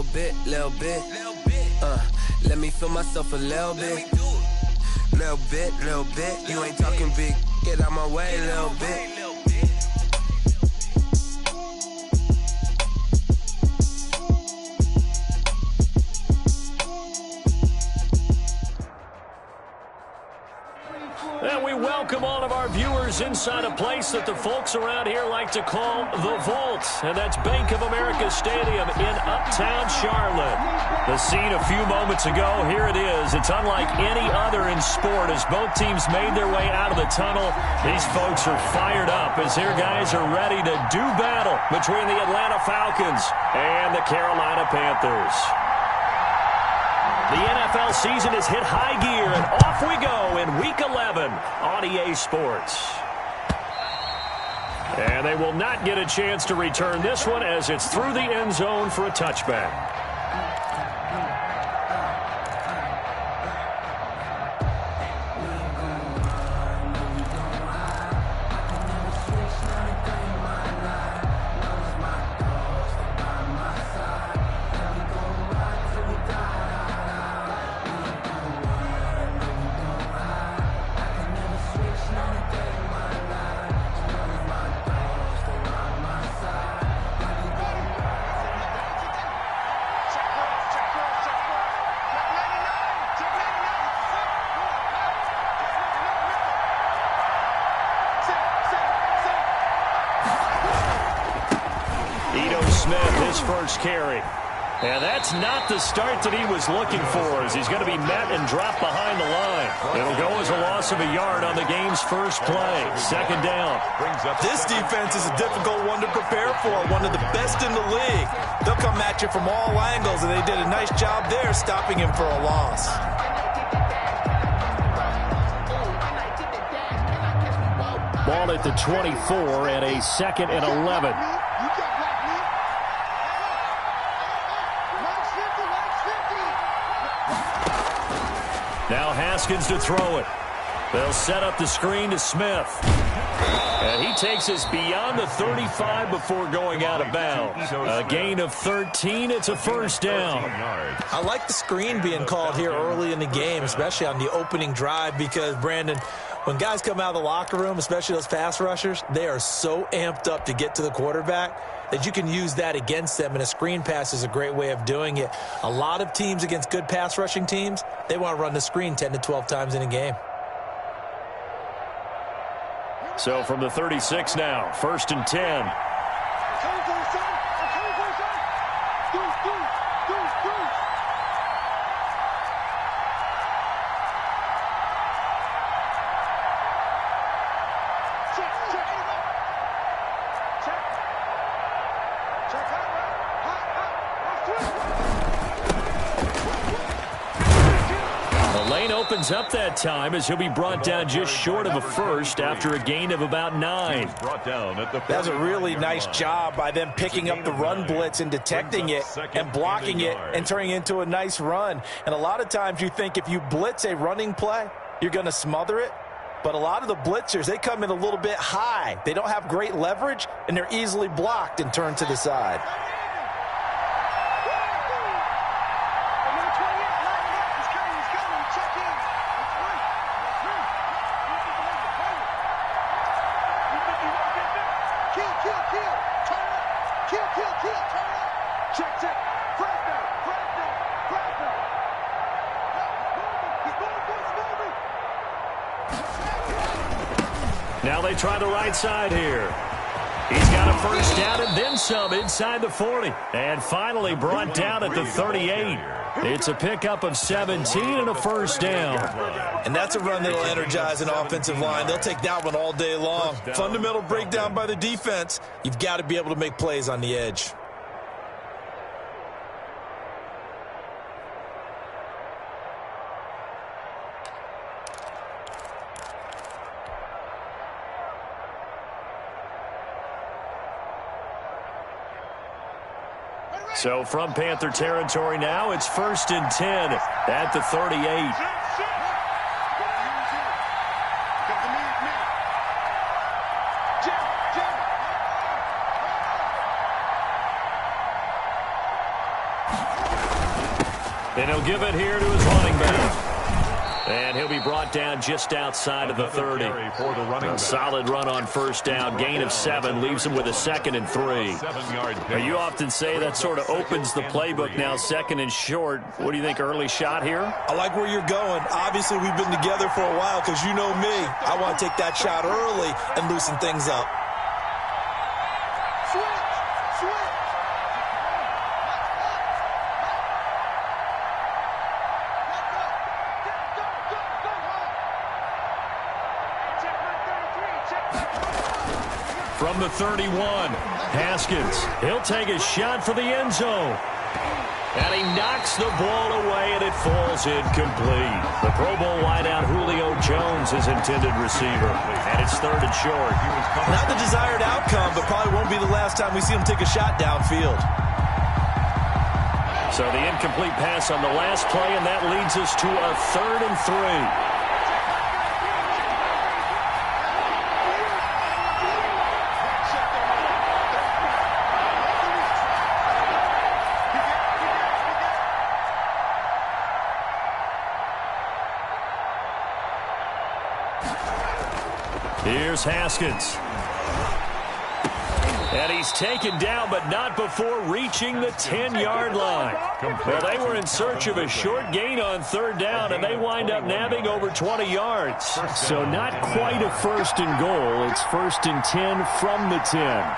little bit. Let me feel myself a little bit. Little bit. You ain't talking big. Get out my way, little bit. And we welcome all of our viewers inside a place that the folks around here like to call the Vault. And that's Bank of America Stadium in Uptown Charlotte. The scene a few moments ago, here it is. It's unlike any other in sport as both teams made their way out of the tunnel. These folks are fired up as their guys are ready to do battle between the Atlanta Falcons and the Carolina Panthers. The NFL season has hit high gear, and off we go in Week 11 on EA Sports. And they will not get a chance to return this one as it's through the end zone for a touchback. His first carry. And that's not the start that he was looking for as he's going to be met and dropped behind the line. It'll go as a loss of a yard on the game's first play. Second down. This defense is a difficult one to prepare for, one of the best in the league. They'll come at you from all angles, and they did a nice job there stopping him for a loss. Ball at the 24 and a 2nd and 11. Now Haskins to throw it. They'll set up the screen to Smith. And he takes us beyond the 35 before going out of bounds. A gain of 13. It's a first down. I like the screen being called here early in the game, especially on the opening drive, because, Brandon, when guys come out of the locker room, especially those pass rushers, they are so amped up to get to the quarterback that you can use that against them, and a screen pass is a great way of doing it. A lot of teams against good pass rushing teams, they want to run the screen 10 to 12 times in a game. So from the 36 now, 1st and 10. Opens up that time as he'll be brought down just short of a first after a gain of about 9. That's a really nice job by them picking up the run blitz and detecting it and blocking it and turning it into a nice run. And a lot of times you think if you blitz a running play, you're going to smother it. But a lot of the blitzers, they come in a little bit high. They don't have great leverage, and they're easily blocked and turned to the side. Now they try the right side here. He's got a first down and then some inside the 40. And finally brought down at the 38. It's a pickup of 17 and a first down. And that's a run that will energize an offensive line. They'll take that one all day long. Fundamental breakdown by the defense. You've got to be able to make plays on the edge. So from Panther territory now, it's 1st and 10 at the 38. And he'll give it here to his running back. And he'll be brought down just outside of the 30. A solid run on first down. Gain of 7 leaves him with a 2nd and 3. Now, you often say that sort of opens the playbook now, 2nd and short. What do you think, early shot here? I like where you're going. Obviously, we've been together for a while because you know me. I want to take that shot early and loosen things up. From the 31, Haskins. He'll take a shot for the end zone. And he knocks the ball away, and it falls incomplete. The Pro Bowl wideout Julio Jones is intended receiver. And it's 3rd and short. Not the desired outcome, but probably won't be the last time we see him take a shot downfield. So the incomplete pass on the last play, and that leads us to a 3rd and 3. Here's Haskins. And he's taken down, but not before reaching the 10-yard line. Well, they were in search of a short gain on 3rd down, and they wind up nabbing over 20 yards. So not quite a 1st and goal. It's 1st and 10 from the 10.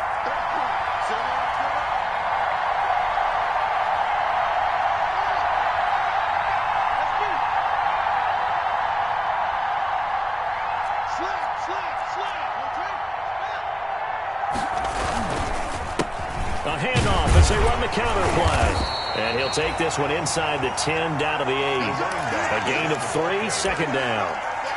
A handoff as they run the counter play. And he'll take this one inside the 10 down to the 8. A gain of 3, 2nd down.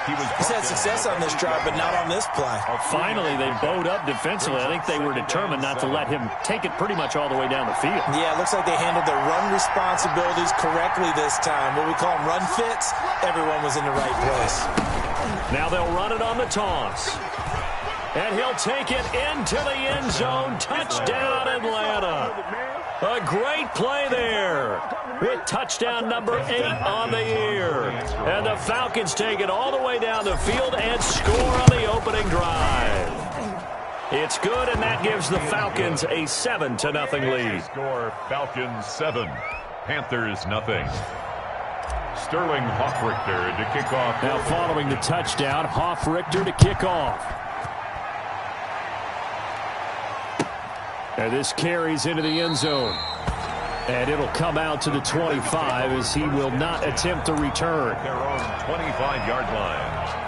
He's had success on this drive, but not on this play. Finally, they bowed up defensively. I think they were determined not to let him take it pretty much all the way down the field. Yeah, it looks like they handled their run responsibilities correctly this time. What we call them run fits, everyone was in the right place. Now they'll run it on the toss. And he'll take it into the end zone. Touchdown, Atlanta. A great play there. With touchdown number 8 on the year. And the Falcons take it all the way down the field and score on the opening drive. It's good, and that gives the Falcons a 7-0 lead. Score Falcons 7, Panthers nothing. Sterling Hoffrichter to kick off. Now following the touchdown, Hoffrichter to kick off. And this carries into the end zone. And it'll come out to the 25 as he will not attempt to return. Their own 25-yard line.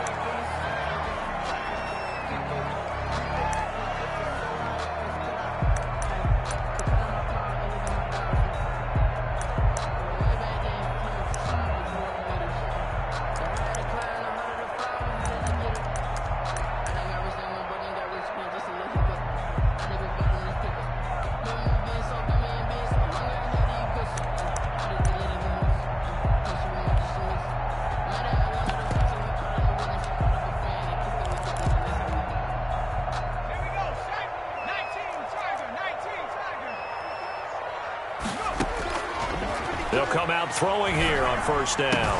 They'll come out throwing here on first down.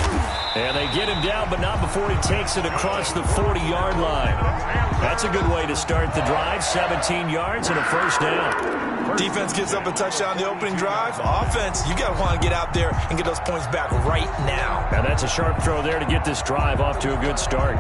And they get him down, but not before he takes it across the 40-yard line. That's a good way to start the drive. 17 yards and a first down. Defense gives up a touchdown the opening drive. Offense, you got to want to get out there and get those points back right now. And that's a sharp throw there to get this drive off to a good start.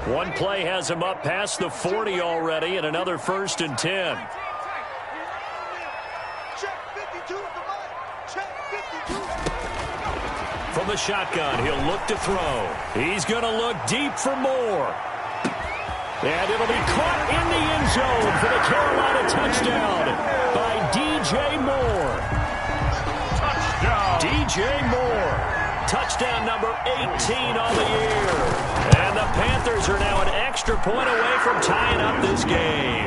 One play has him up past the 40 already, and another 1st and 10. From the shotgun, he'll look to throw. He's going to look deep for more. And it'll be caught in the end zone for the Carolina touchdown by DJ Moore. Touchdown. DJ Moore. Touchdown number 18 on the year. And the Panthers are now an extra point away from tying up this game.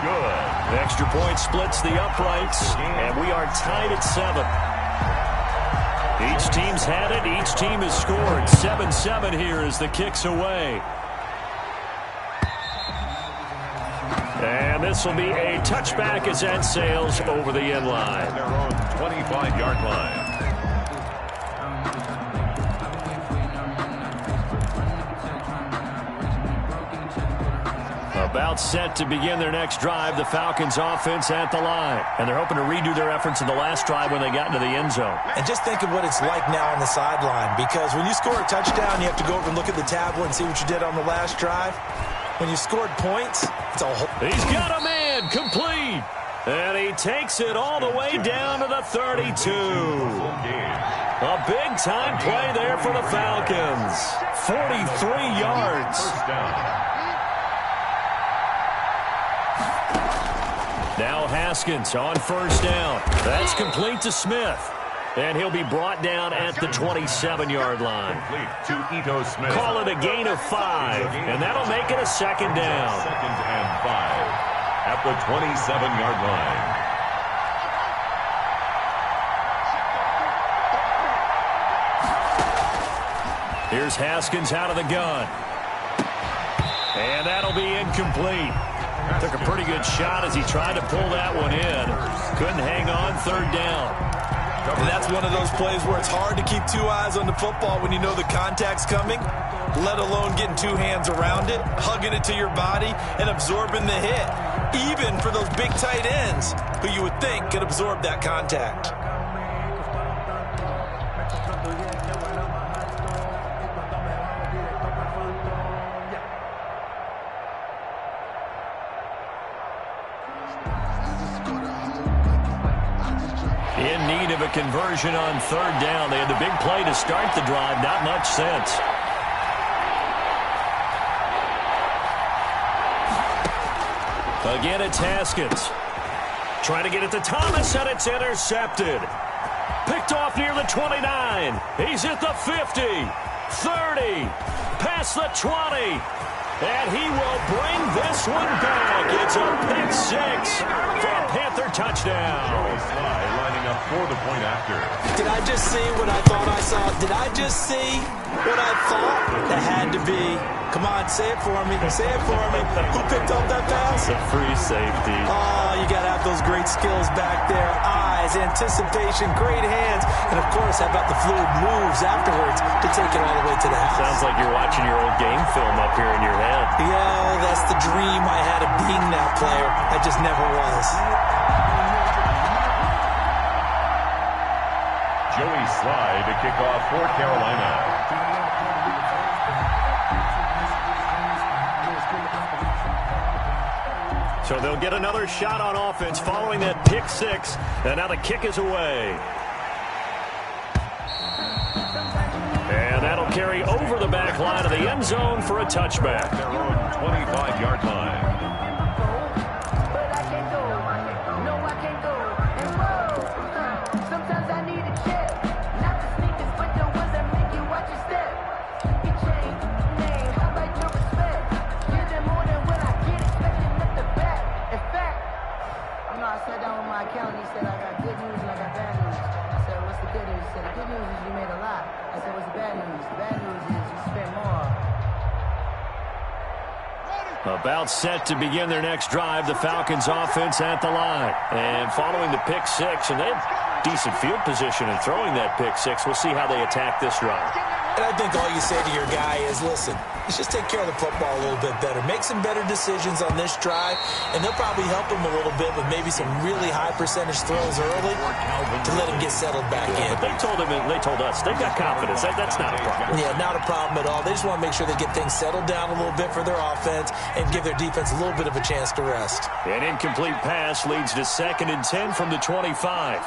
Good. The extra point splits the uprights, and we are tied at 7. Each team's had it. Each team has scored. 7-7 here as the kick's away. And this will be a touchback as that sails over the end line. Their own 25-yard line. About set to begin their next drive, the Falcons offense at the line. And they're hoping to redo their efforts in the last drive when they got into the end zone. And just think of what it's like now on the sideline, because when you score a touchdown, you have to go over and look at the tablet and see what you did on the last drive. When you scored points, it's a whole... He's got a man, complete. And he takes it all the way down to the 32. A big-time play there for the Falcons. 43 yards. First down. Now Haskins on first down. That's complete to Smith. And he'll be brought down at the 27-yard line. Complete to Ito Smith. Call it a gain of 5, and that'll make it a second down. Second and 5 at the 27-yard line. Here's Haskins out of the gun. And that'll be incomplete. Took a pretty good shot as he tried to pull that one in. Couldn't hang on, third down. And that's one of those plays where it's hard to keep two eyes on the football when you know the contact's coming, let alone getting two hands around it, hugging it to your body, and absorbing the hit. Even for those big tight ends who you would think could absorb that contact. In need of a conversion on third down. They had the big play to start the drive. Not much sense. Again, it's Haskins. Trying to get it to Thomas, and it's intercepted. Picked off near the 29. He's at the 50, 30, past the 20. And he will bring this one back. It's a pick six for a Panther touchdown. Lining up for the point after. Did I just see what I thought I saw? Did I just see what I thought? That had to be. Come on, say it for me. Say it for me. Who picked up that pass? The free safety. Oh, you got to have those great skills back there. Eyes, anticipation, great hands. And, of course, how about the fluid moves afterwards to take it all the way to the house? Sounds like you're watching your old game film up here in your head. Yeah, that's the dream I had of being that player. I just never was. Joey Slye to kick off for Carolina. So they'll get another shot on offense following that pick six. And now the kick is away. And that'll carry over the back line of the end zone for a touchback. Their own 25-yard line. About set to begin their next drive, the Falcons offense at the line. And following the pick six, and they have decent field position in throwing that pick six. We'll see how they attack this drive. And I think all you say to your guy is, listen, let's just take care of the football a little bit better. Make some better decisions on this drive, and they'll probably help him a little bit with maybe some really high percentage throws early to let him get settled back in. But they told us they've got confidence. That's not a problem. Yeah, not a problem at all. They just want to make sure they get things settled down a little bit for their offense and give their defense a little bit of a chance to rest. An incomplete pass leads to 2nd and 10 from the 25.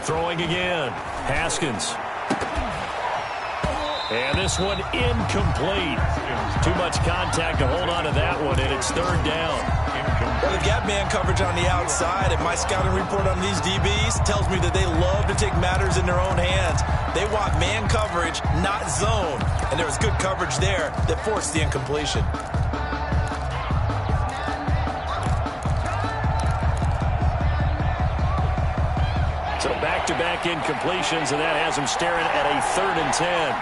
Throwing again. Haskins. And this one incomplete. Too much contact to hold on to that one, and it's third down. Incomplete. Well, they've got man coverage on the outside, and my scouting report on these DBs tells me that they love to take matters in their own hands. They want man coverage, not zone. And there was good coverage there that forced the incompletion. So back-to-back incompletions, and that has them staring at a 3rd and 10.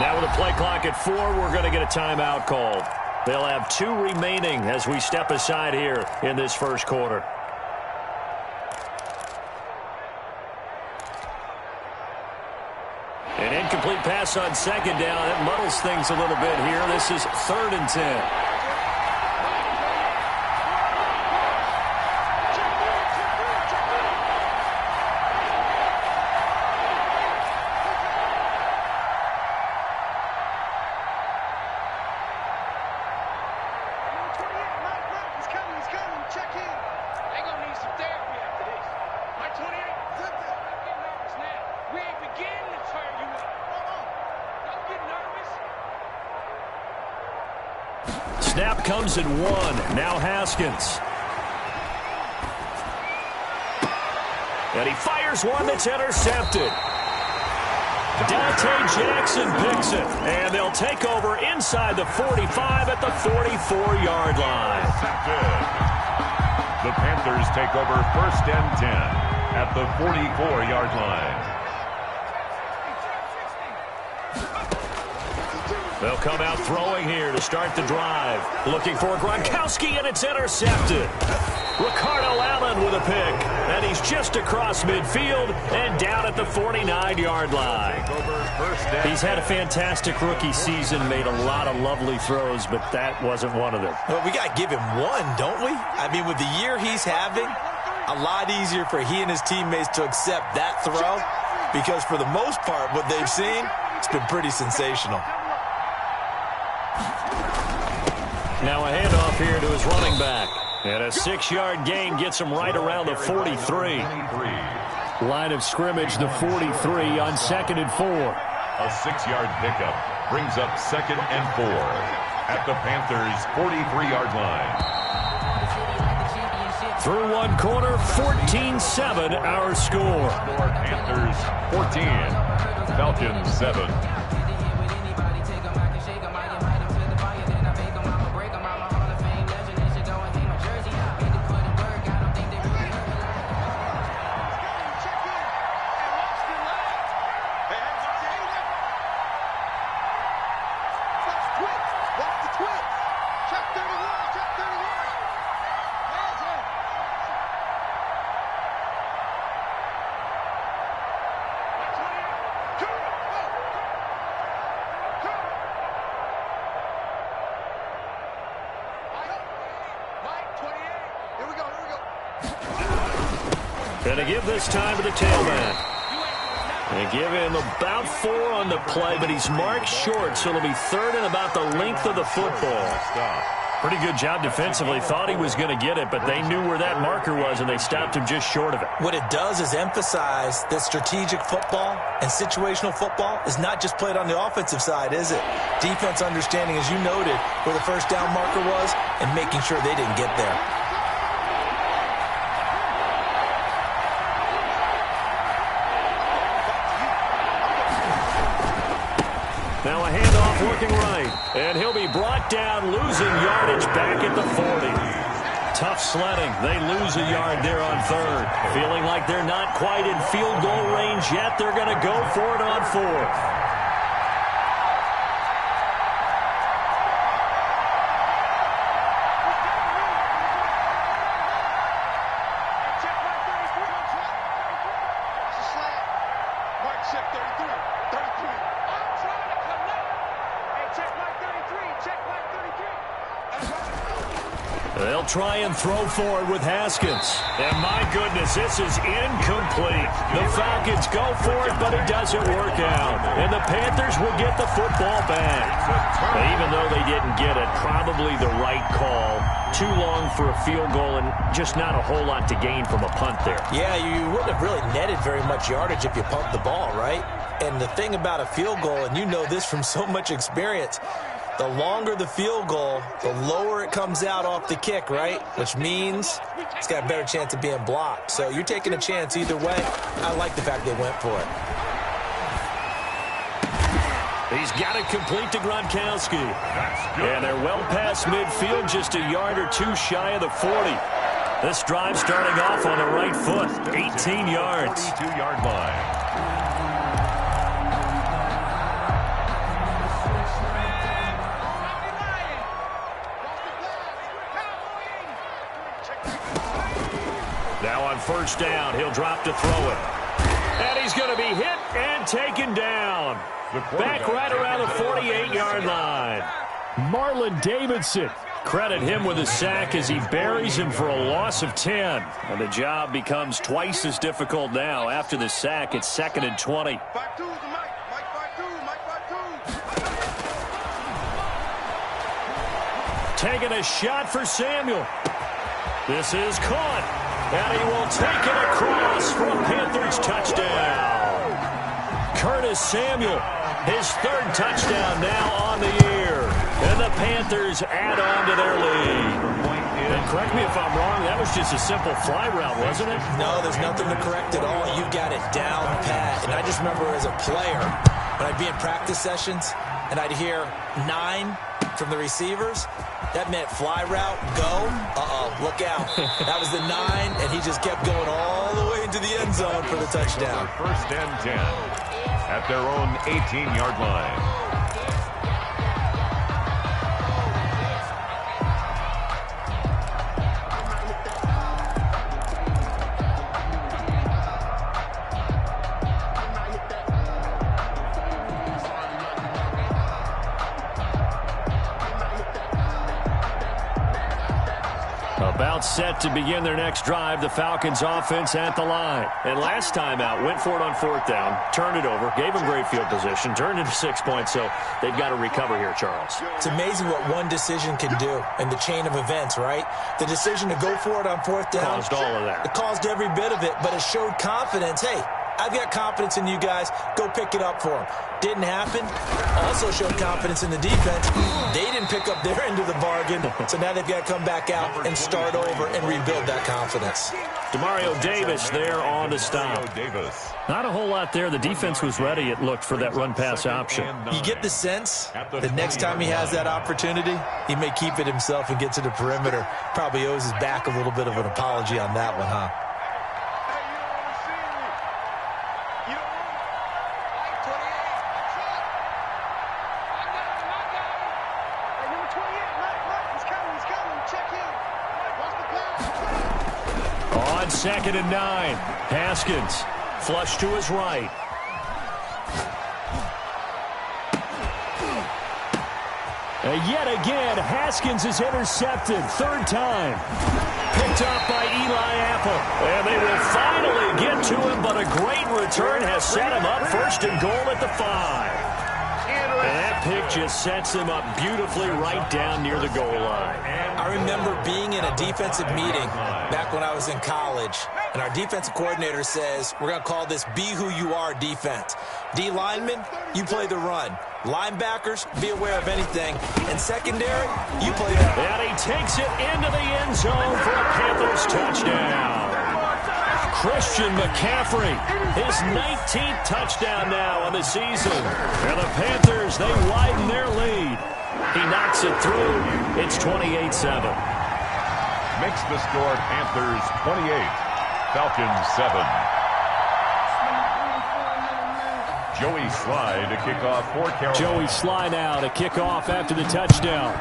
Now with a play clock at 4, we're going to get a timeout called. They'll have 2 remaining as we step aside here in this first quarter. An incomplete pass on 2nd down. It muddles things a little bit here. This is 3rd and 10. Snap comes at 1. Now Haskins. And he fires one that's intercepted. Dante Jackson picks it. And they'll take over inside the 45 at the 44-yard line. The Panthers take over 1st and 10 at the 44-yard line. They'll come out throwing here to start the drive. Looking for Gronkowski, and it's intercepted. Ricardo Allen with a pick. And he's just across midfield and down at the 49-yard line. He's had a fantastic rookie season, made a lot of lovely throws, but that wasn't one of them. Well, we got to give him one, don't we? I mean, with the year he's having, a lot easier for he and his teammates to accept that throw, because for the most part, what they've seen, it's been pretty sensational. Now a handoff here to his running back. And a 6-yard gain gets him right around the 43. Line of scrimmage, the 43 on 2nd and 4. A 6-yard pickup brings up 2nd and 4 at the Panthers' 43-yard line. Through one quarter, 14-7 our score. Panthers 14, Falcons 7. Going to give this time to the tailback. And give him about 4 on the play, but he's marked short, so it'll be 3rd and about the length of the football. Pretty good job defensively. Thought he was going to get it, but they knew where that marker was, and they stopped him just short of it. What it does is emphasize that strategic football and situational football is not just played on the offensive side, is it? Defense understanding, as you noted, where the first down marker was and making sure they didn't get there. Now a handoff looking right. And he'll be brought down, losing yardage back at the 40. Tough sledding. They lose a yard there on 3rd. Feeling like they're not quite in field goal range yet. They're going to go for it on 4th. They'll try and throw for it with Haskins. And my goodness, this is incomplete. The Falcons go for it, but it doesn't work out. And the Panthers will get the football back. But even though they didn't get it, probably the right call. Too long for a field goal and just not a whole lot to gain from a punt there. Yeah, you wouldn't have really netted very much yardage if you pumped the ball, right? And the thing about a field goal, and you know this from so much experience, the longer the field goal, the lower it comes out off the kick, right? Which means it's got a better chance of being blocked. So you're taking a chance either way. I like the fact they went for it. He's got it complete to Gronkowski. And they're well past midfield, just a yard or two shy of the 40. This drive starting off on the right foot, 18 yards. 42-yard line. Now on first down, he'll drop to throw it. And he's going to be hit and taken down. Back right around the 48-yard line. Marlon Davidson. Credit him with a sack as he buries him for a loss of 10. And the job becomes twice as difficult now. After the sack, it's 2nd and 20. Taking a shot for Samuel. This is caught. And he will take it across for a Panthers touchdown. Curtis Samuel, his 3rd touchdown now on the year. And the Panthers add on to their lead. And correct me if I'm wrong, that was just a simple fly route, wasn't it? No, there's nothing to correct at all. You've got it down pat. And I just remember as a player, when I'd be in practice sessions, and I'd hear 9 from the receivers, that meant fly route, go, look out. That was the 9, and he just kept going all the way into the end zone for the touchdown. 1st and 10 at their own 18-yard line. About set to begin their next drive, the Falcons offense at the line. And last time out, went for it on 4th down, turned it over, gave them great field position, turned into 6 points, so they've got to recover here, Charles. It's amazing what one decision can do in the chain of events, right? The decision to go for it on 4th down. Caused all of that. It caused every bit of it, but it showed confidence. Hey, I've got confidence in you guys. Go pick it up for them. Didn't happen. Also showed confidence in the defense. They didn't pick up their end of the bargain, so now they've got to come back out and start over and rebuild that confidence. Demario Davis there on the stop. Not a whole lot there. The defense was ready, it looked, for that run-pass option. You get the sense that next time he has that opportunity, he may keep it himself and get to the perimeter. Probably owes his back a little bit of an apology on that one, huh? On 2nd and 9, Haskins flush to his right. And yet again, Haskins is intercepted. 3rd time. Picked up by Eli Apple. And they will finally get to him, but a great return has set him up 1st and goal at the 5. And that pick just sets him up beautifully right down near the goal line. I remember being in a defensive meeting back when I was in college, and our defensive coordinator says, we're going to call this Be Who You Are defense. D linemen, you play the run. Linebackers, be aware of anything. And secondary, you play that. And he takes it into the end zone for a Panthers touchdown. Christian McCaffrey, his 19th touchdown now on the season. And the Panthers, they widen their lead. He knocks it through. It's 28-7. Makes the score Panthers 28, Falcons 7. Joey Sly to kick off for Carolina. Joey Sly now to kick off after the touchdown.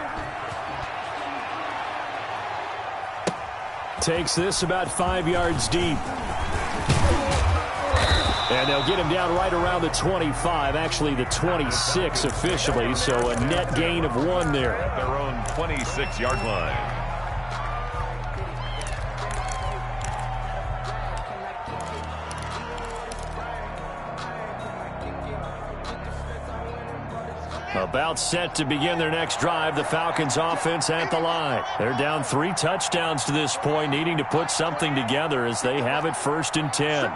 Takes this about 5 yards deep. And they'll get him down right around the 25, actually the 26 officially, so a net gain of 1 there. At their own 26-yard line. About set to begin their next drive, the Falcons offense at the line. They're down 3 touchdowns to this point, needing to put something together as they have it 1st and 10.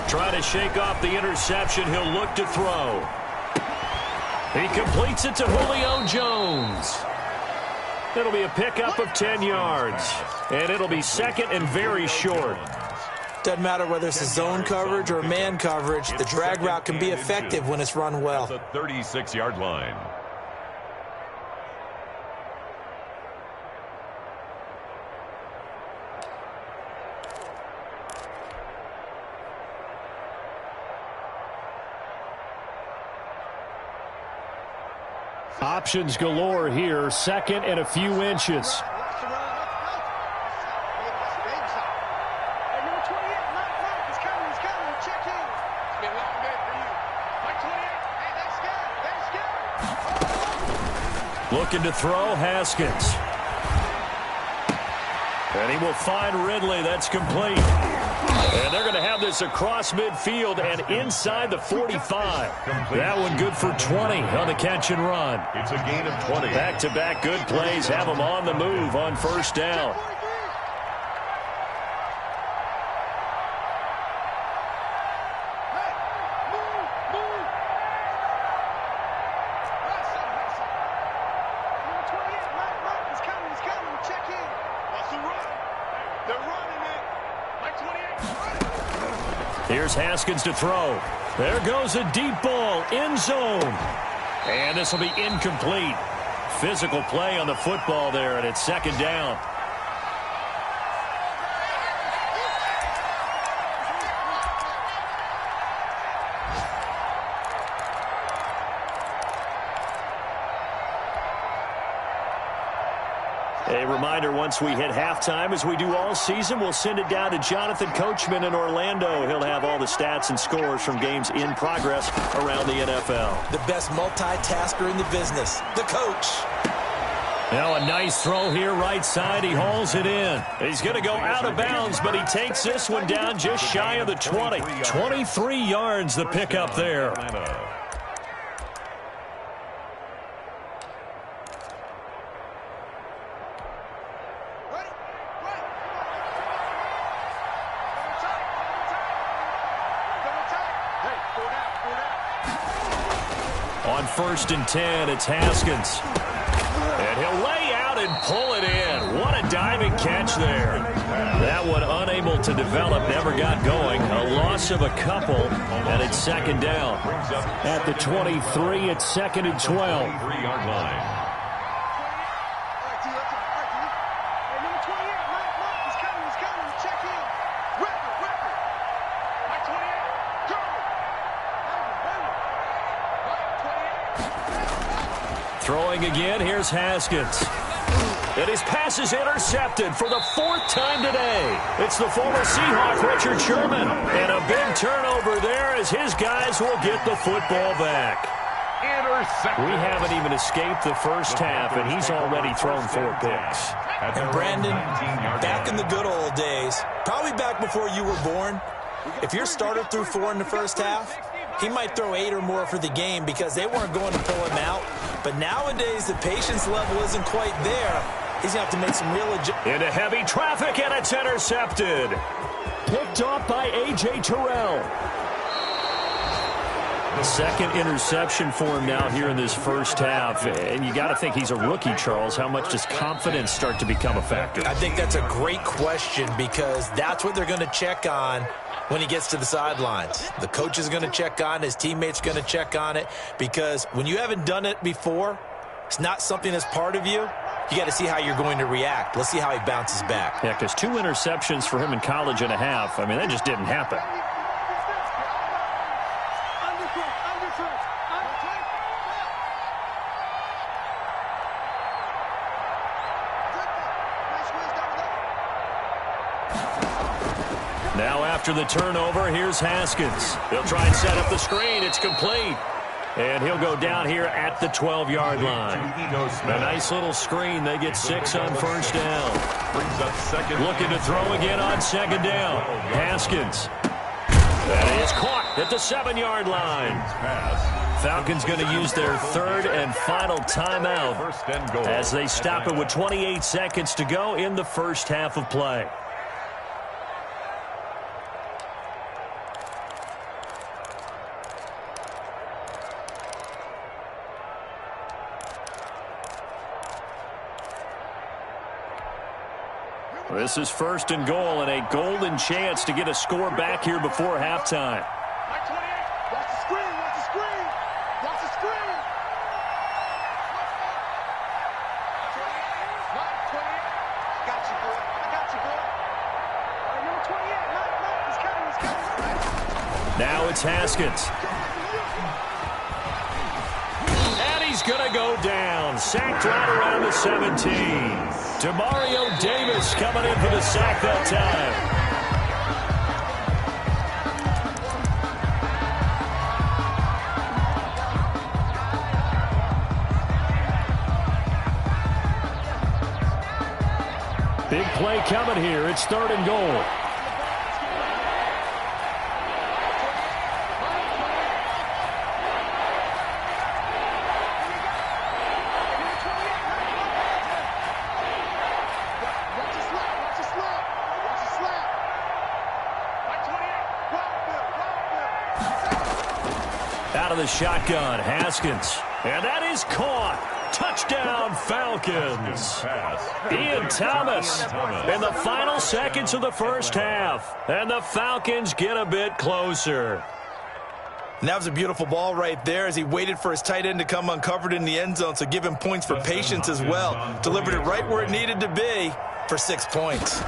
Trying to shake off the interception, he'll look to throw. He completes it to Julio Jones. It'll be a pickup of 10 yards. And it'll be 2nd and very short. Doesn't matter whether it's a zone coverage or man coverage, the drag route can be effective when it's run well. The 36-yard line. Options galore here, 2nd and a few inches. Looking to throw, Haskins. And he will find Ridley. That's complete. And they're going to have this across midfield and inside the 45. That one good for 20 on the catch and run. It's a gain of 20. Back-to-back good plays have them on the move on 1st down. Here's Haskins to throw. There goes a deep ball, end zone. And this will be incomplete. Physical play on the football there, and it's 2nd down. A reminder, once we hit halftime, as we do all season, we'll send it down to Jonathan Coachman in Orlando. He'll have all the stats and scores from games in progress around the NFL. The best multitasker in the business, the coach. Now a nice throw here, right side. He hauls it in. He's going to go out of bounds, but he takes this one down just shy of the 20. 23 yards, the pickup there. On 1st and 10, it's Haskins. And he'll lay out and pull it in. What a diving catch there. That one unable to develop, never got going. A loss of a couple, and it's 2nd down. At the 23, it's 2nd and 12. 3-yard line. Throwing again, here's Haskins. And his pass is intercepted for the 4th time today. It's the former Seahawk, Richard Sherman. And a big turnover there as his guys will get the football back. Intercepted. We haven't even escaped the first half, and he's already thrown 4 picks. And Brandon, back in the good old days, probably back before you were born, if your starter threw 4 in the first half, he might throw 8 or more for the game because they weren't going to pull him out. But nowadays, the patience level isn't quite there. He's going to have to make some real adjustments. Into heavy traffic, and it's intercepted. Picked off by A.J. Terrell. The 2nd interception for him now here in this first half. And you got to think he's a rookie, Charles. How much does confidence start to become a factor? I think that's a great question because that's what they're going to check on when he gets to the sidelines. The coach is going to check on it. His teammates going to check on it because when you haven't done it before, it's not something that's part of you. You got to see how you're going to react. Let's see how he bounces back. Yeah, because 2 interceptions for him in college and a half. I mean, that just didn't happen. Now after the turnover, here's Haskins. They'll try and set up the screen. It's complete. And he'll go down here at the 12-yard line. A nice little screen. They get 6 on first down. Looking to throw again on second down. Haskins. That is caught at the 7-yard line. Falcons going to use their 3rd and final timeout as they stop it with 28 seconds to go in the first half of play. This is 1st and goal and a golden chance to get a score back here before halftime. Watch the screen, watch the screen, watch the screen. 28. Got you, boy. I got you, boy. Number 28, Matt, he's coming. Now it's Haskins. And he's going to go down. Sacked right around the 17. Demario Davis coming in for the sack that time. Big play coming here. It's 3rd and goal. Out of the shotgun, Haskins. And that is caught. Touchdown, Falcons. Ian Thomas in the final seconds of the first half. And the Falcons get a bit closer. And that was a beautiful ball right there as he waited for his tight end to come uncovered in the end zone, so give him points for patience as well. Delivered it right where it needed to be for 6 points.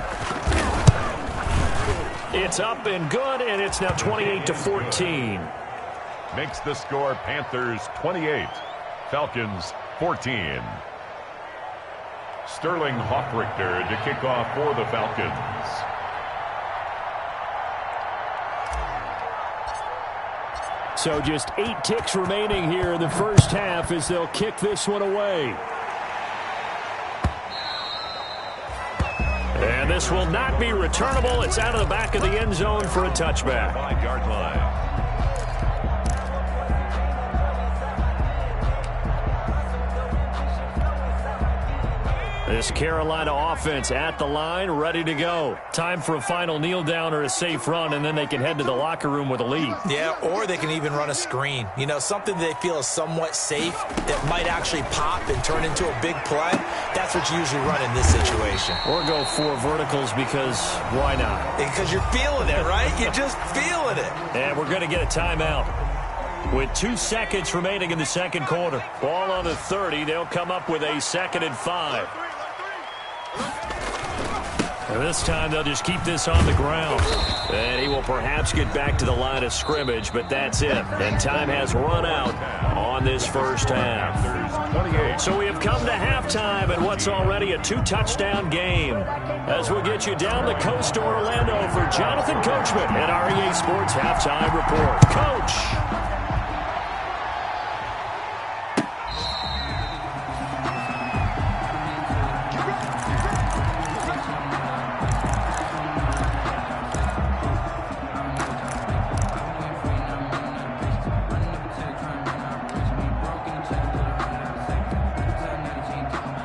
It's up and good, and it's now 28-14. Makes the score Panthers 28, Falcons 14. Sterling Hoffrichter to kick off for the Falcons. So just 8 ticks remaining here in the first half as they'll kick this one away. And this will not be returnable. It's out of the back of the end zone for a touchback. 5-yard line. This Carolina offense at the line, ready to go. Time for a final kneel down or a safe run, and then they can head to the locker room with a lead. Yeah, or they can even run a screen. You know, something they feel is somewhat safe that might actually pop and turn into a big play. That's what you usually run in this situation. Or go 4 verticals because why not? Because you're feeling it, right? You're just feeling it. And we're going to get a timeout. With 2 seconds remaining in the second quarter. Ball on the 30. They'll come up with a 2nd and 5. And this time they'll just keep this on the ground. And he will perhaps get back to the line of scrimmage, but that's it. And time has run out on this first half. So we have come to halftime in what's already a 2-touchdown game. As we'll get you down the coast to Orlando for Jonathan Coachman at our EA Sports Halftime Report. Coach.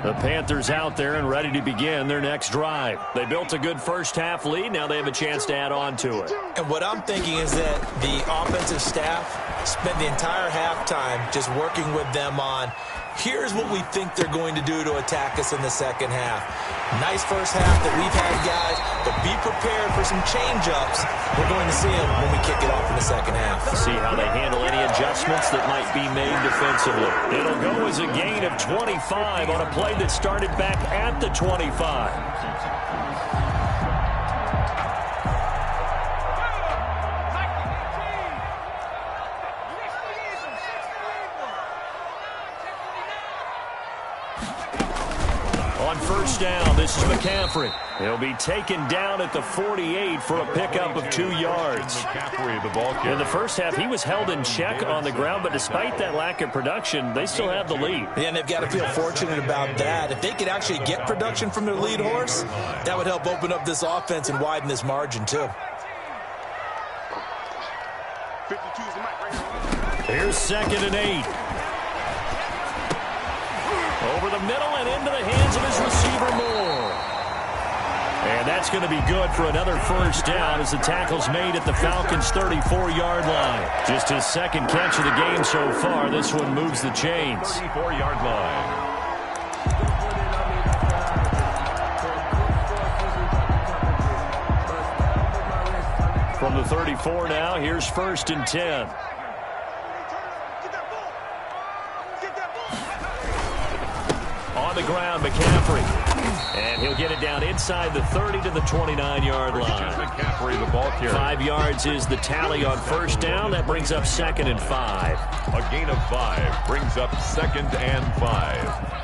The Panthers out there and ready to begin their next drive. They built a good first half lead. Now they have a chance to add on to it. And what I'm thinking is that the offensive staff spent the entire halftime just working with them on, here's what we think they're going to do to attack us in the second half. Nice first half that we've had, guys, but be prepared for some change-ups. We're going to see them when we kick it off in the second half. See how they handle any adjustments that might be made defensively. It'll go as a gain of 25 on a play that started back at the 25. first down. This is McCaffrey. He'll be taken down at the 48 for a pickup of 2 yards. McCaffrey, the ball carrier. In the first half, he was held in check on the ground, but despite that lack of production, they still have the lead. Yeah, and they've got to feel fortunate about that. If they could actually get production from their lead horse, that would help open up this offense and widen this margin, too. Here's 2nd and 8. Over the middle and into the hands of his receiver, Moore. And that's going to be good for another first down as the tackle's made at the Falcons' 34-yard line. Just his 2nd catch of the game so far. This one moves the chains. 34-yard line. From the 34 now, here's 1st and 10. On the ground, McCaffrey. And he'll get it down inside the 30 to the 29-yard line. McCaffrey, the ball carrier. 5 yards is the tally on first down. That brings up 2nd and 5. A gain of 5 brings up 2nd and 5.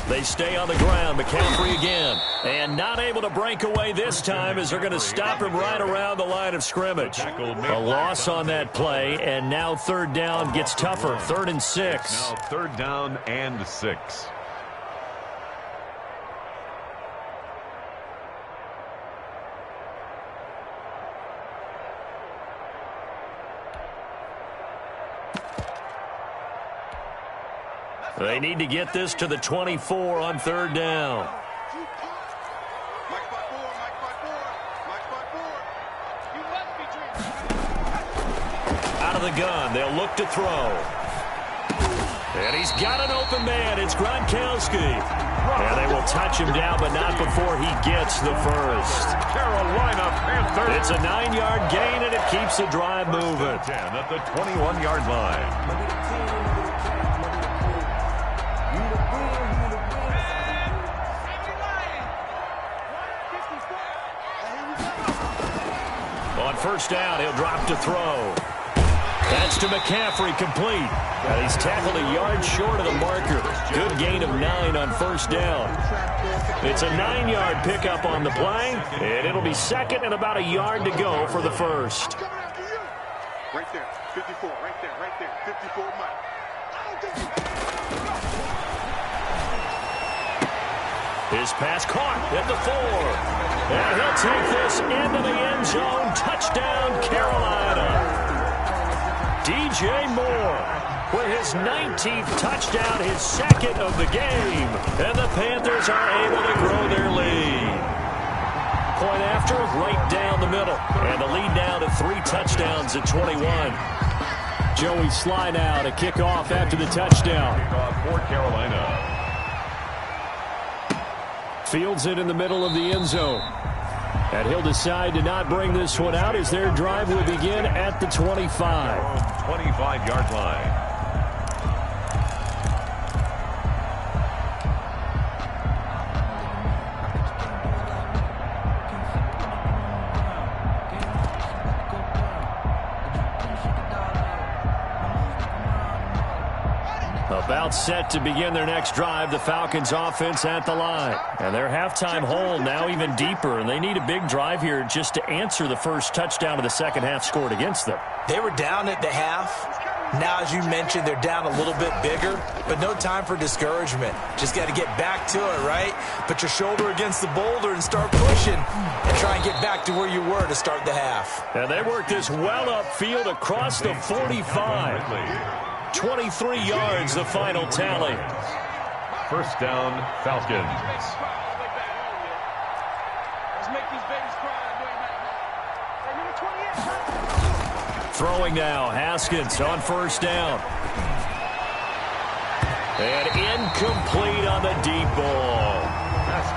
They stay on the ground. McCaffrey again. And not able to break away this time as they're going to stop him right around the line of scrimmage. A loss on that play, and now 3rd down gets tougher. 3rd and 6. Now 3rd down and 6. They need to get this to the 24 on 3rd down. Out of the gun, they'll look to throw. And he's got an open man. It's Gronkowski. And they will touch him down, but not before he gets the first. Carolina Panthers. It's a 9-yard gain, and it keeps the drive moving. 10 at the 21-yard line. On first down, he'll drop to throw. That's to McCaffrey, complete. And he's tackled a yard short of the marker. Good gain of 9 on first down. It's a 9-yard pickup on the play, and it'll be 2nd and about a yard to go for the first. Right there, 54, right there, 54, Mike. His pass caught at the 4. And he'll take this into the end zone. Touchdown, Carolina. DJ Moore with his 19th touchdown, his 2nd of the game. And the Panthers are able to grow their lead. Point after, right down the middle. And the lead now to 3 touchdowns at 21. Joey Sly now to kick off after the touchdown. Kickoff for Carolina. Fields it in the middle of the end zone. And he'll decide to not bring this one out as their drive will begin at the 25. 25-yard line. About set to begin their next drive, the Falcons offense at the line. And their halftime hole now even deeper, and they need a big drive here just to answer the first touchdown of the second half scored against them. They were down at the half. Now, as you mentioned, they're down a little bit bigger, but no time for discouragement. Just got to get back to it, right? Put your shoulder against the boulder and start pushing and try and get back to where you were to start the half. And they work this well upfield across the 45. 23 yards, the final tally. First down, Falcons. Throwing now, Haskins on first down. And incomplete on the deep ball.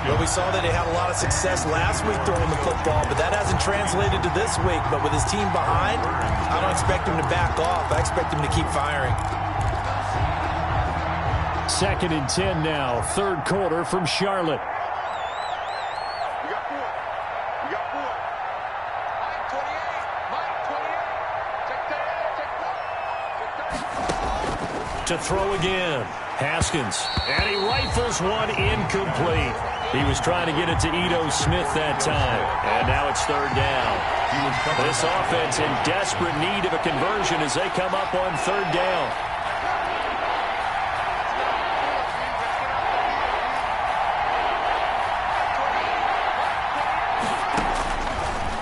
Well, we saw that they had a lot of success last week throwing the football, but that hasn't translated to this week. But with his team behind, I don't expect him to back off. I expect him to keep firing. 2nd and 10 now. Third quarter from Charlotte. We got 4. We got 4. Mike 28. Mike 28. Check that. To throw again. Haskins. And he rifles one incomplete. He was trying to get it to Ito Smith that time. And now it's third down. This offense in desperate need of a conversion as they come up on third down.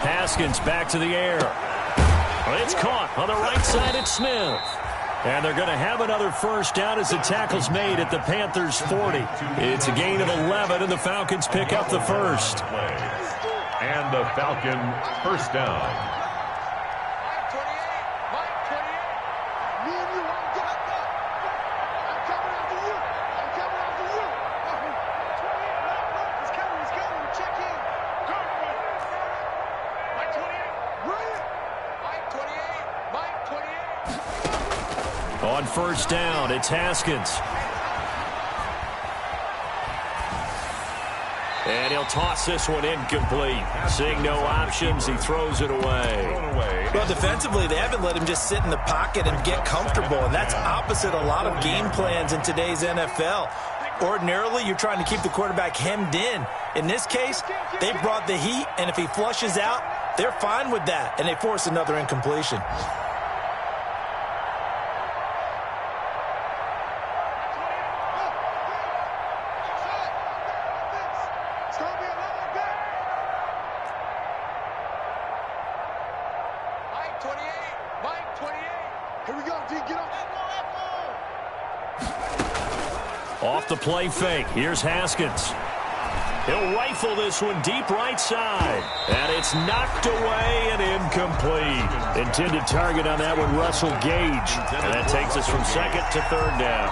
Haskins back to the air. It's caught on the right side. It's Smith. And they're going to have another first down as the tackle's made at the Panthers' 40. It's a gain of 11, and the Falcons pick up the first. And the Falcon first down. Mike 28. Mike 28. Me and you, I'm getting up. I'm coming after you. I'm coming after you. 28. Mike, he's coming. He's coming. Check in. Mike 28. Run it. Mike 28. Mike 28. On first down, it's Haskins. And he'll toss this one incomplete. Seeing no options, he throws it away. Well, defensively, they haven't let him just sit in the pocket and get comfortable, and that's opposite a lot of game plans in today's NFL. Ordinarily, you're trying to keep the quarterback hemmed in. In this case, they brought the heat, and if he flushes out, they're fine with that, and they force another incompletion. Off the play fake. Here's Haskins. He'll rifle this one deep right side. And it's knocked away and incomplete. Intended target on that one, Russell Gage. And that takes us from second to third down.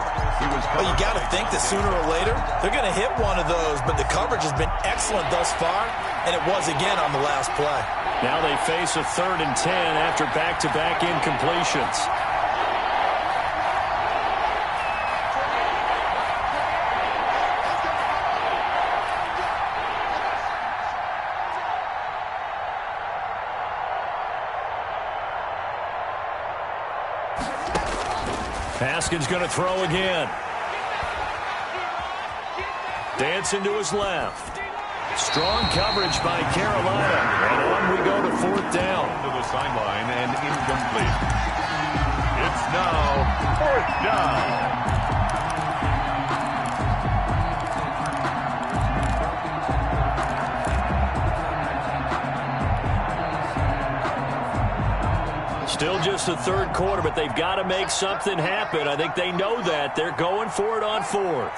Well, you got to think that sooner or later, they're going to hit one of those. But the coverage has been excellent thus far. And it was again on the last play. Now they face a 3rd and 10 after back-to-back incompletions. Haskins going to throw again. Dancing to his left. Strong coverage by Carolina. And on we go to 4th down. To the sideline and incomplete. It's now 4th down. Still just the third quarter, but they've got to make something happen. I think they know that. They're going for it on 4th.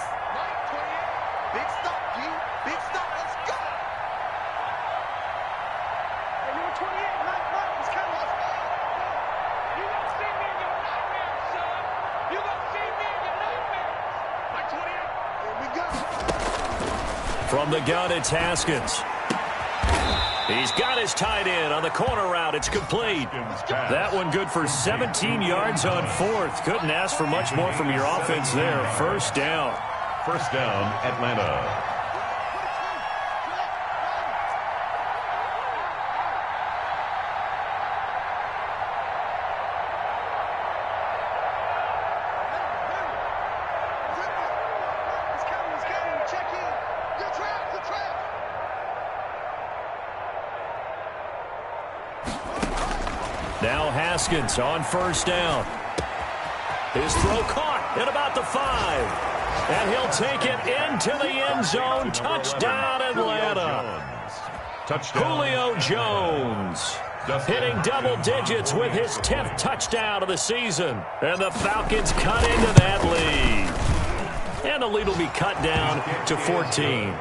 Big stop, G. Big stop. Let's go. Hey, number 28, Mike, he's coming. You gonna see me in your nightmares, son. You gonna see me in your nightmares. Mike 28. Here we go. From the gun, it's Haskins. He's got his tight end on the corner route. It's complete. That one good for 17 yards on 4th. Couldn't ask for much more from your offense there. First down. First down, Atlanta. He's coming. Check in. Good trap. Now Haskins on first down. His throw caught at about the 5. And he'll take it into the end zone. Touchdown, Atlanta. Julio Jones hitting double digits with his 10th touchdown of the season. And the Falcons cut into that lead. And the lead will be cut down to 14.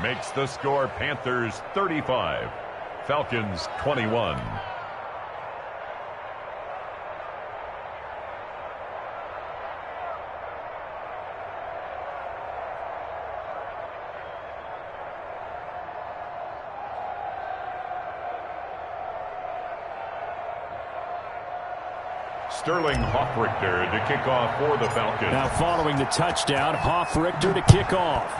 Makes the score Panthers 35, Falcons 21. Sterling Hoffrichter to kick off for the Falcons. Now following the touchdown, Hoffrichter to kick off.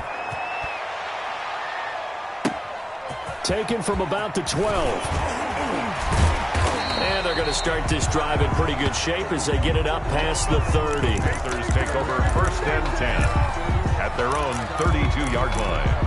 Taken from about the 12. And they're going to start this drive in pretty good shape as they get it up past the 30. Panthers take over 1st and 10 at their own 32-yard line.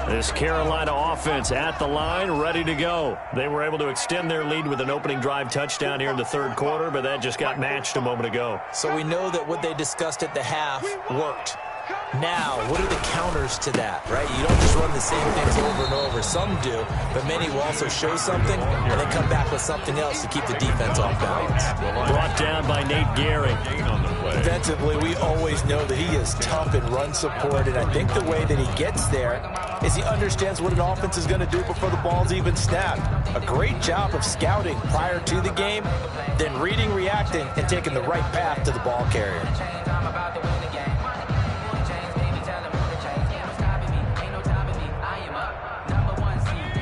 This Carolina offense at the line, ready to go. They were able to extend their lead with an opening drive touchdown here in the third quarter, but that just got matched a moment ago. So we know that what they discussed at the half worked. Now, what are the counters to that, right? You don't just run the same things over and over. Some do, but many will also show something and then come back with something else to keep the defense off balance. Brought down by Nate Gehring. Defensively, we always know that he is tough in run support, and I think the way that he gets there is he understands what an offense is going to do before the ball's even snapped. A great job of scouting prior to the game, then reading, reacting, and taking the right path to the ball carrier.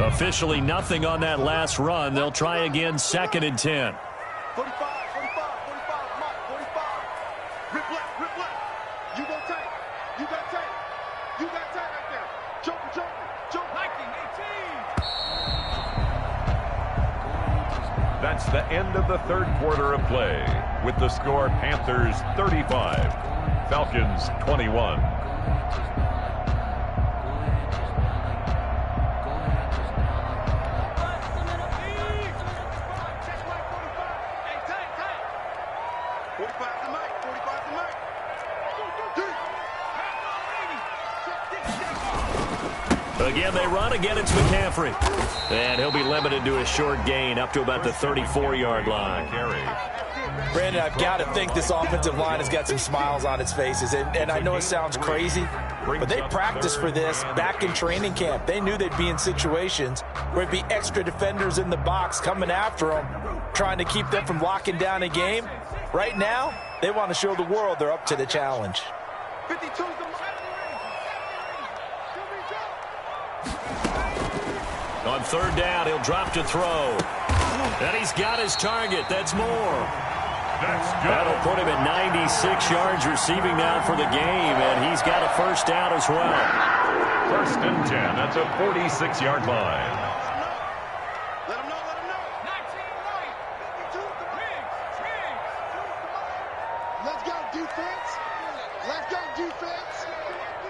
Officially nothing on that last run. They'll try again, 2nd and 10. 45, 45, 45, Mike, 45. Rip left. You go tight. You got tight. You got tight right there. Jump. Hiking, 18. That's the end of the third quarter of play, with the score Panthers 35, Falcons 21. Again, they run. Again, it's McCaffrey. And he'll be limited to a short gain up to about the 34-yard line. Brandon, I've got to think this offensive line has got some smiles on its faces. And I know it sounds crazy, but they practiced for this back in training camp. They knew they'd be in situations where it'd be extra defenders in the box coming after them, trying to keep them from locking down a game. Right now, they want to show the world they're up to the challenge. 52. On third down, he'll drop to throw. And he's got his target. That's more. That'll put him at 96 yards receiving now for the game, and he's got a first down as well. 1st and 10 at the 46-yard line. Let him know. 19 right. 52 to Riggs. Let's go, defense. All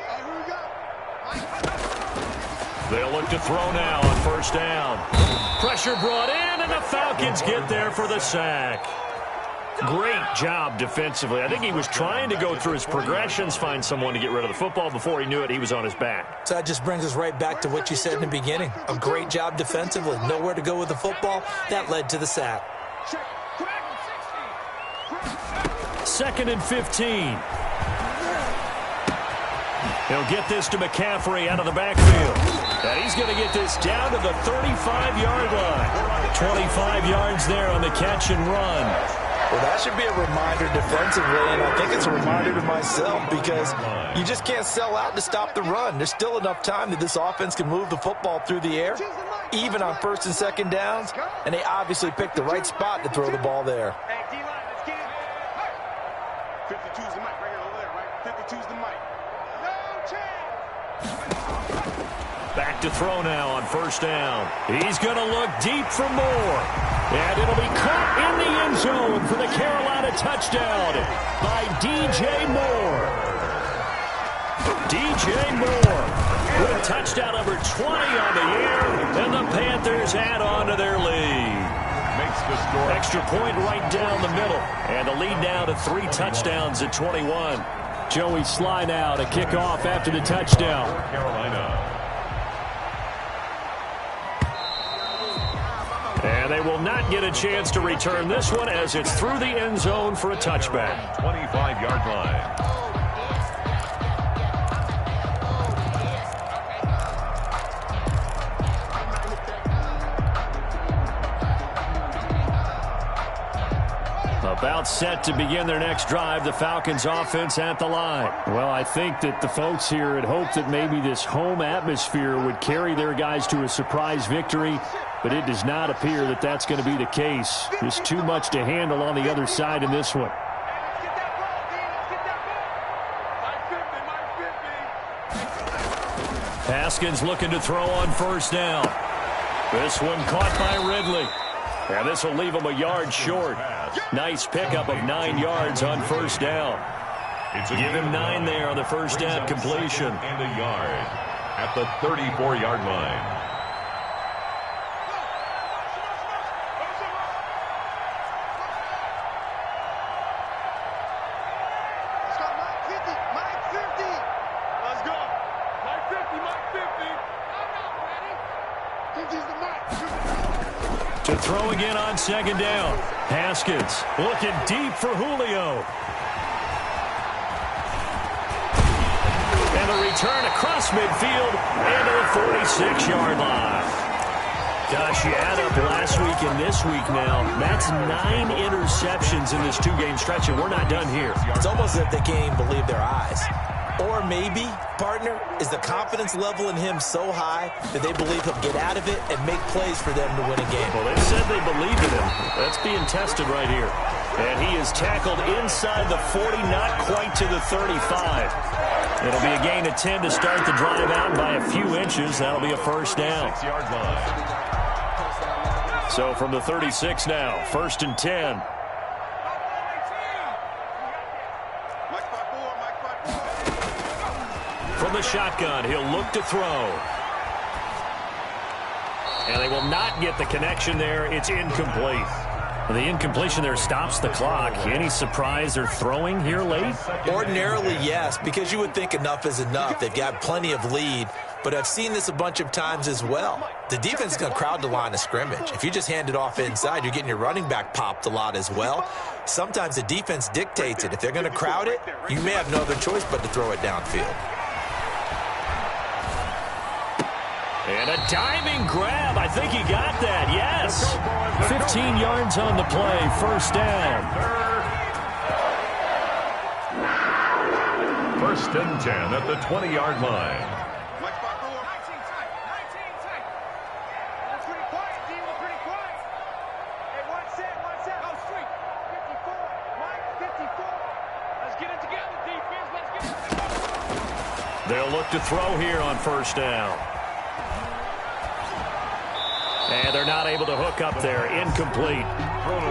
right, here we go. They'll look to throw now on first down. Pressure brought in, and the Falcons get there for the sack. Great job defensively. I think he was trying to go through his progressions, find someone to get rid of the football. Before he knew it, he was on his back. So that just brings us right back to what you said in the beginning. A great job defensively. Nowhere to go with the football. That led to the sack. 2nd and 15. He'll get this to McCaffrey out of the backfield. And he's going to get this down to the 35-yard line. 25 yards there on the catch and run. Well, that should be a reminder defensively, and I think it's a reminder to myself because you just can't sell out to stop the run. There's still enough time that this offense can move the football through the air, even on 1st and 2nd downs, and they obviously picked the right spot to throw the ball there. Hey, D-line, let's get it. 52's the mic right here over there, right? 52's the mic. No chance. Back to throw now on first down. He's going to look deep for more. And it'll be caught in the end zone for the Carolina touchdown by DJ Moore. DJ Moore with touchdown number 20 on the year, and the Panthers add on to their lead. Makes the score. Extra point right down the middle, and the lead now to 3 touchdowns at 21. Joey Sly now to kick off after the touchdown. Carolina. And they will not get a chance to return this one as it's through the end zone for a touchback. 25-yard line. About set to begin their next drive, the Falcons offense at the line. Well, I think that the folks here had hoped that maybe this home atmosphere would carry their guys to a surprise victory, but it does not appear that that's going to be the case. There's too much to handle on the other side in this one. Haskins looking to throw on first down. This one caught by Ridley. And this will leave him a yard short. Nice pickup of 9 yards on first down. Give him 9 there on the first down completion. And a yard at the 34-yard line. To throw again on second down. Haskins looking deep for Julio. And a return across midfield into the 46-yard line. Gosh, you add up last week and this week now. That's 9 interceptions in this 2-game stretch, and we're not done here. It's almost as if they can't even believe their eyes. Or maybe, partner, is the confidence level in him so high that they believe he'll get out of it and make plays for them to win a game. Well, they said they believed in him. That's being tested right here. And he is tackled inside the 40, not quite to the 35. It'll be a gain of 10 to start the drive out by a few inches. That'll be a first down. 6-yard line. So from the 36 now, 1st and 10. From the shotgun, he'll look to throw. And they will not get the connection there. It's incomplete. The incompletion there stops the clock. Any surprise they're throwing here late? Ordinarily, yes, because you would think enough is enough. They've got plenty of lead, but I've seen this a bunch of times as well. The defense is going to crowd the line of scrimmage. If you just hand it off inside, you're getting your running back popped a lot as well. Sometimes the defense dictates it. If they're going to crowd it, you may have no other choice but to throw it downfield. And a diving grab. I think he got that. Yes. 15 yards on the play. First down. 1st and 10 at the 20-yard line. They'll look to throw here on first down. And they're not able to hook up there. Incomplete.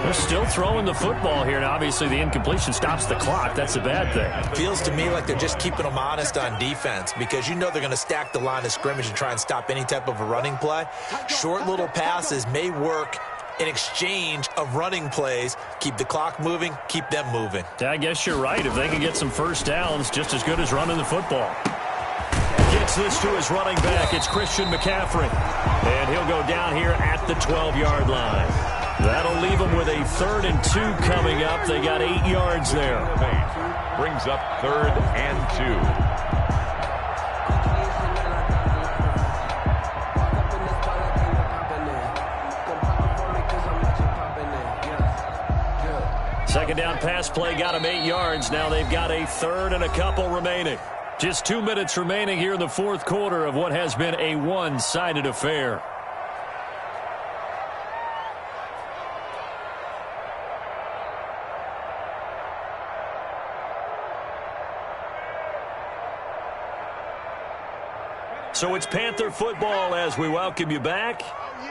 They're still throwing the football here. And obviously, the incompletion stops the clock. That's a bad thing. Feels to me like they're just keeping them honest on defense because you know they're going to stack the line of scrimmage and try and stop any type of a running play. Short little passes may work in exchange of running plays. Keep the clock moving, keep them moving. I guess you're right. If they can get some first downs, just as good as running the football. Gets this to his running back. It's Christian McCaffrey. And he'll go down here at the 12-yard line. That'll leave them with a 3rd and 2 coming up. They got 8 yards there. Brings up 3rd and 2. Second down pass play got them 8 yards. Now they've got a 3rd and a couple remaining. Just 2 minutes remaining here in the 4th quarter of what has been a one-sided affair. So it's Panther football as we welcome you back.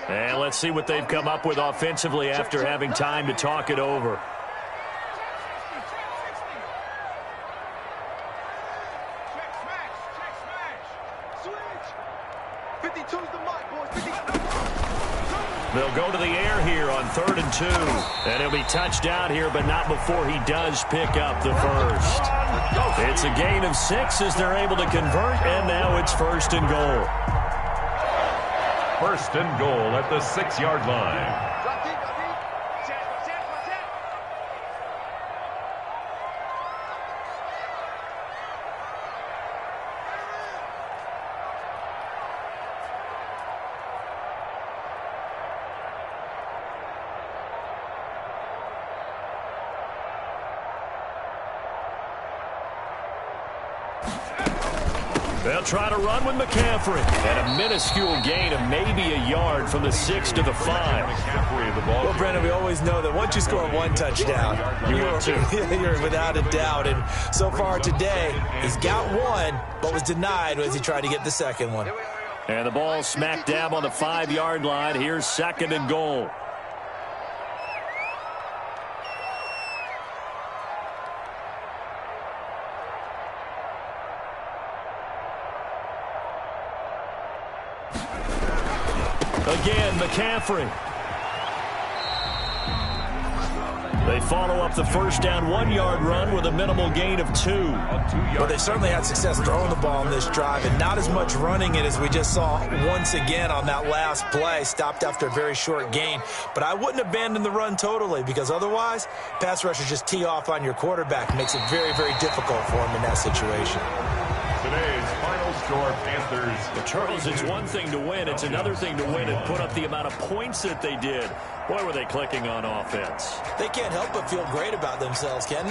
And let's see what they've come up with offensively after having time to talk it over. They'll go to the air here on 3rd and 2. And he'll be touched out here, but not before he does pick up the first. It's a gain of 6 as they're able to convert, and now it's 1st and goal. 1st and goal at the 6-yard line. They'll try to run with McCaffrey. And a minuscule gain of maybe a yard from the 6 to the 5. McCaffrey, the ball. Well, Brandon, we always know that once you score one touchdown, you're without a doubt. And so far today, he's got one, but was denied as he tried to get the second one. And the ball smack dab on the 5-yard line. Here's 2nd and goal. Again, McCaffrey. They follow up the first down 1-yard run with a minimal gain of 2. Well, they certainly had success throwing the ball in this drive and not as much running it as we just saw once again on that last play. Stopped after a very short gain. But I wouldn't abandon the run totally because otherwise, pass rushers just tee off on your quarterback. It makes it very, very difficult for him in that situation. Today's final score, Panthers. But Charles, it's one thing to win. It's another thing to win and put up the amount of points that they did. Boy, were they clicking on offense. They can't help but feel great about themselves, can they?